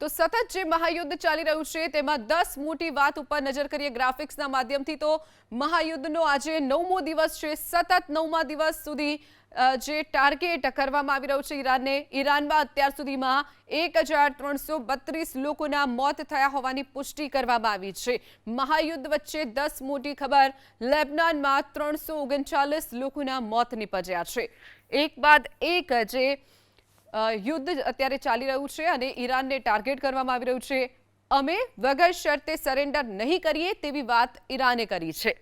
તો સતત જે મહાયુદ્ધ ચાલી રહ્યું છે તેમાં 10 મોટી વાત ઉપર નજર કરીએ ગ્રાફિક્સના માધ્યમથી તો મહાયુદ્ધનો આજે 9મો દિવસ છે। સતત 9મા દિવસ સુધી જે ટાર્ગેટ કરવામાં આવી રહ્યું છે ઈરાનમાં અત્યાર સુધીમાં 1332 લોકોના મોત થયા હોવાની પુષ્ટિ કરવામાં આવી છે। મહાયુદ્ધ વચ્ચે 10 મોટી ખબર, લેબનાનમાં 339 લોકોના મોત નિપજ્યા છે। એક બાદ એક જે યુદ્ધ અત્યારે ચાલી રહ્યું છે અને ઈરાનને ટાર્ગેટ કરવામાં આવી રહ્યું છે। અમે વગર શરતે સરેન્ડર નહીં કરીએ તેવી વાત ઈરાને કરી છે।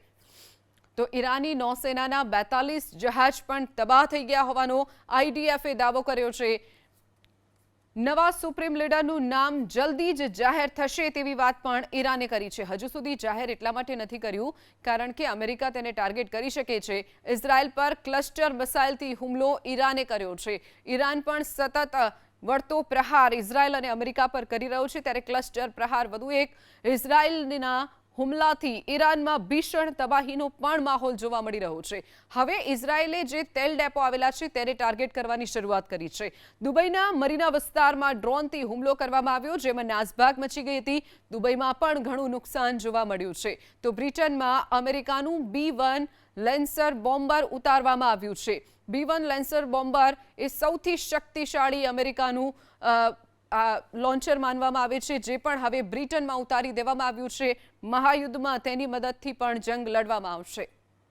તો ઈરાની નૌસેનાના 42 જહાજ પણ તબાહ થઈ ગયા હોવાનો આઈડીએફે દાવો કર્યો છે। નવા સુપ્રીમ લીડરનું નામ જલ્દી જ જાહેર થશે તેવી વાત પણ ઈરાને કરી છે। હજુ સુધી જાહેર એટલા માટે નથી કર્યું કારણ કે અમેરિકા તેને ટાર્ગેટ કરી શકે છે। ઇઝરાયલ પર ક્લસ્ટર મિસાઇલથી હુમલો ઈરાને કર્યો છે। ઈરાન પણ સતત વળતો પ્રહાર ઇઝરાયલ અને અમેરિકા પર કરી રહ્યો છે, ત્યારે ક્લસ્ટર પ્રહાર વધુ એક ઇઝરાયલના હુમલાથી ઈરાનમાં ભીષણ તબાહીનો પણ માહોલ જોવા મળી રહ્યો છે। હવે ઇઝરાયેલે જે તેલ ડેપો આવેલા છે તેને ટાર્ગેટ કરવાની શરૂઆત કરી છે। દુબઈના મરીના વિસ્તારમાં ડ્રોનથી હુમલો કરવામાં આવ્યો, જેમાં નાસભાગ મચી ગઈ હતી। દુબઈમાં પણ ઘણું નુકસાન જોવા મળ્યું છે। તો બ્રિટનમાં અમેરિકાનું B-1 લેન્સર બોમ્બર ઉતારવામાં આવ્યું છે। B-1 લેન્સર બોમ્બર એ સૌથી શક્તિશાળી અમેરિકાનું લોન્ચર માનવામાં આવે છે, જે પણ હવે બ્રિટનમાં ઉતારી દેવામાં આવ્યું છે। મહાયુદ્ધમાં તેની મદદથી પણ જંગ લડવામાં આવશે।